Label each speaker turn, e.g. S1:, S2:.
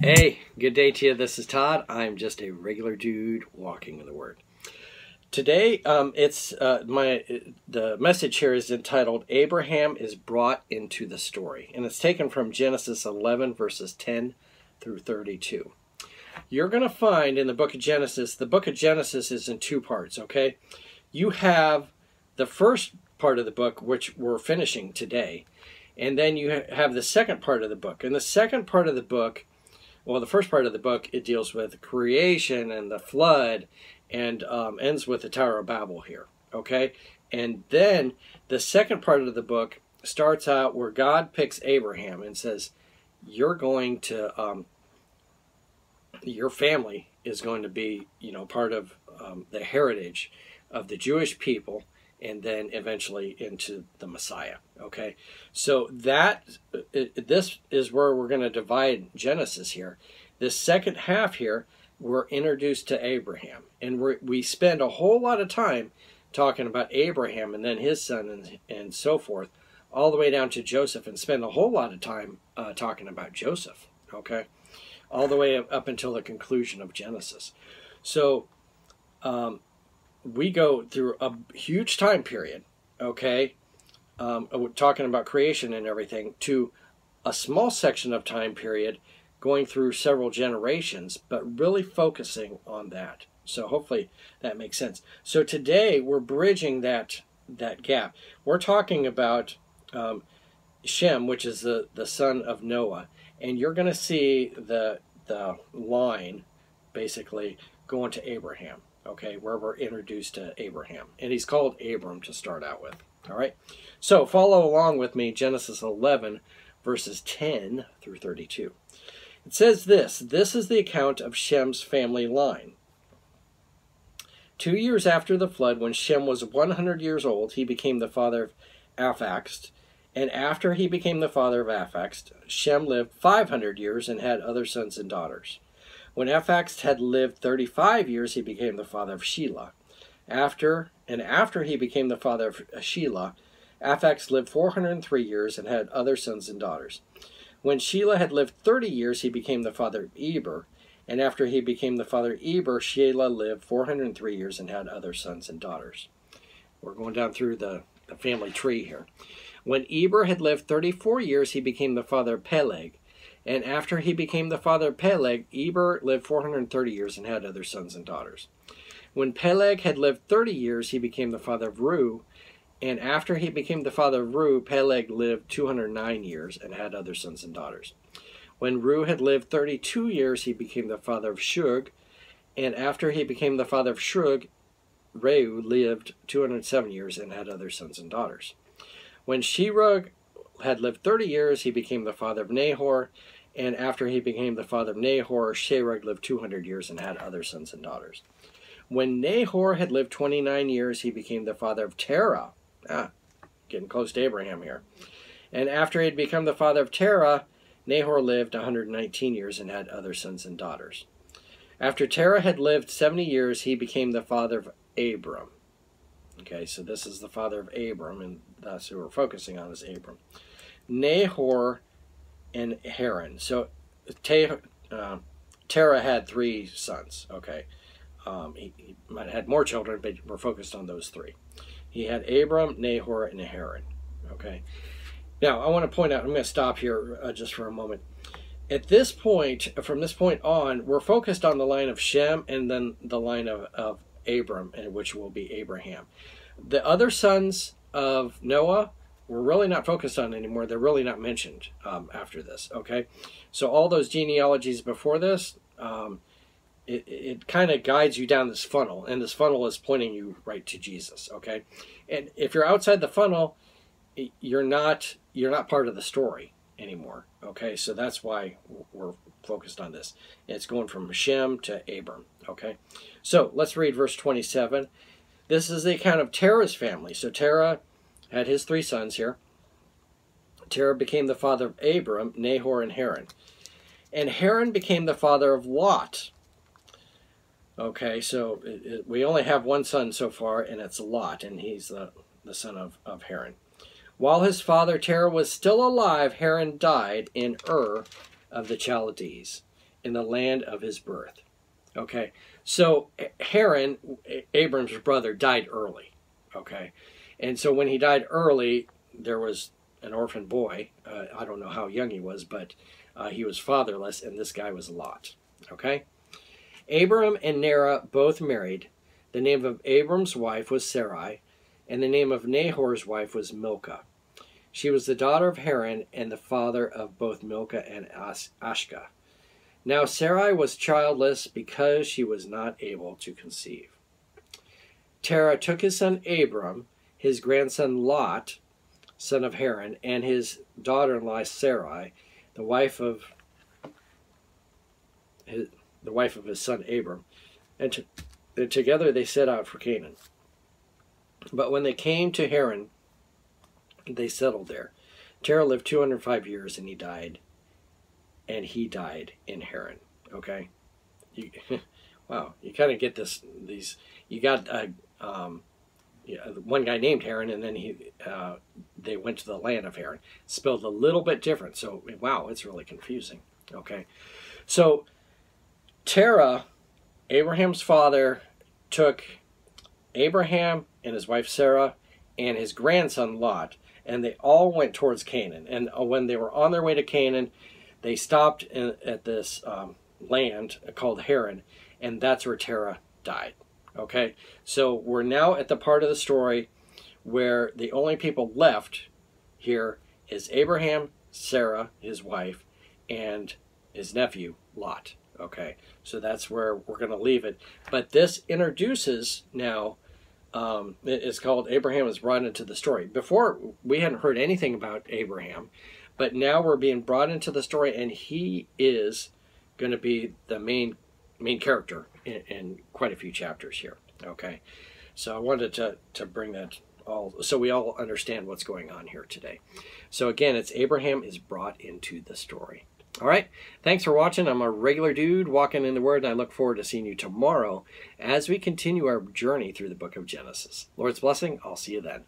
S1: Hey, good day to you. This is Todd. I'm just a regular dude walking in the Word. Today, the message here is entitled "Abraham is Brought into the Story," and it's taken from Genesis 11 verses 10 through 32. You're going to find in the book of Genesis is in two parts. Okay, you have the first part of the book, which we're finishing today, and then you have the second part of the book. And the second part of the book, well, the first part of the book, it deals with creation and the flood, and ends with the Tower of Babel here, okay? And then the second part of the book starts out where God picks Abraham and says, you're going to, your family is going to be, part of the heritage of the Jewish people, and then eventually into the Messiah, okay? So this is where we're going to divide Genesis here. This second half here, we're introduced to Abraham, and we spend a whole lot of time talking about Abraham and then his son and so forth, all the way down to Joseph, and spend a whole lot of time talking about Joseph, okay? All the way up until the conclusion of Genesis. So, we go through a huge time period, okay, talking about creation and everything, to a small section of time period going through several generations, but really focusing on that. So hopefully that makes sense. So today we're bridging that gap. We're talking about Shem, which is the son of Noah, and you're going to see the line basically going to Abraham. Okay, where we're introduced to Abraham. And he's called Abram to start out with. All right, so follow along with me, Genesis 11, verses 10 through 32. It says this is the account of Shem's family line. 2 years after the flood, when Shem was 100 years old, he became the father of Arphaxad. And after he became the father of Arphaxad, Shem lived 500 years and had other sons and daughters. When Arphaxad had lived 35 years, he became the father of Shelah. After he became the father of Shelah, Arphaxad lived 403 years and had other sons and daughters. When Shelah had lived 30 years, he became the father of Eber. And after he became the father of Eber, Shelah lived 403 years and had other sons and daughters. We're going down through the family tree here. When Eber had lived 34 years, he became the father of Peleg. And after he became the father of Peleg, Eber lived 430 years and had other sons and daughters. When Peleg had lived 30 years, he became the father of Reu. And after he became the father of Reu, Peleg lived 209 years and had other sons and daughters. When Reu had lived 32 years, he became the father of Shug. And after he became the father of Shug, Reu lived 207 years and had other sons and daughters. When Sherug had lived 30 years, he became the father of Nahor. And after he became the father of Nahor, Sherug lived 200 years and had other sons and daughters. When Nahor had lived 29 years, he became the father of Terah. Getting close to Abraham here. And after he had become the father of Terah, Nahor lived 119 years and had other sons and daughters. After Terah had lived 70 years, he became the father of Abram. Okay, so this is the father of Abram, and that's who we're focusing on, is Abram. Nahor and Haran. So Terah had 3 sons. Okay, he might have had more children, but we're focused on those 3. He had Abram, Nahor, and Haran. Okay. Now I want to point out, I'm going to stop here just for a moment. At this point, from this point on, we're focused on the line of Shem and then the line of Abram, and which will be Abraham. The other sons of Noah, we're really not focused on anymore. They're really not mentioned after this, okay? So all those genealogies before this, it kind of guides you down this funnel, and this funnel is pointing you right to Jesus, okay? And if you're outside the funnel, you're not part of the story anymore, okay? So that's why we're focused on this. It's going from Shem to Abram, okay? So let's read verse 27. This is the account of Terah's family. So Terah had his 3 sons here. Terah became the father of Abram, Nahor, and Haran. And Haran became the father of Lot. Okay, so we only have one son so far, and it's Lot, and he's the son of Haran. While his father Terah was still alive, Haran died in Ur of the Chaldees. in the land of his birth. Okay, so Haran, Abram's brother, died early. Okay, and so when he died early, there was an orphan boy. I don't know how young he was, but he was fatherless, and this guy was Lot. Okay, Abram and Nahor both married. The name of Abram's wife was Sarai, and the name of Nahor's wife was Milcah. She was the daughter of Haran and the father of both Milcah and Ashka. Now Sarai was childless because she was not able to conceive. Terah took his son Abram, his grandson Lot, son of Haran, and his daughter-in-law Sarai, the wife of his son Abram, and together they set out for Canaan. But when they came to Haran, they settled there. Terah lived 205 years, and he died in Haran. Okay, wow, you kind of get these. You got one guy named Haran, and then they went to the land of Haran. Spelled a little bit different, so wow, it's really confusing. Okay, so Terah, Abraham's father, took Abraham and his wife Sarah and his grandson Lot, and they all went towards Canaan. And when they were on their way to Canaan, they stopped at this land called Haran, and that's where Terah died. Okay, so we're now at the part of the story where the only people left here is Abraham, Sarah, his wife, and his nephew, Lot. Okay, so that's where we're going to leave it. But this introduces now, it's called Abraham is brought into the story. Before, we hadn't heard anything about Abraham, but now we're being brought into the story, and he is going to be the main character in quite a few chapters here. Okay, so I wanted to bring that all, so we all understand what's going on here today. So again, it's Abraham is brought into the story. All right, thanks for watching. I'm a regular dude walking in the Word, and I look forward to seeing you tomorrow as we continue our journey through the book of Genesis. Lord's blessing. I'll see you then.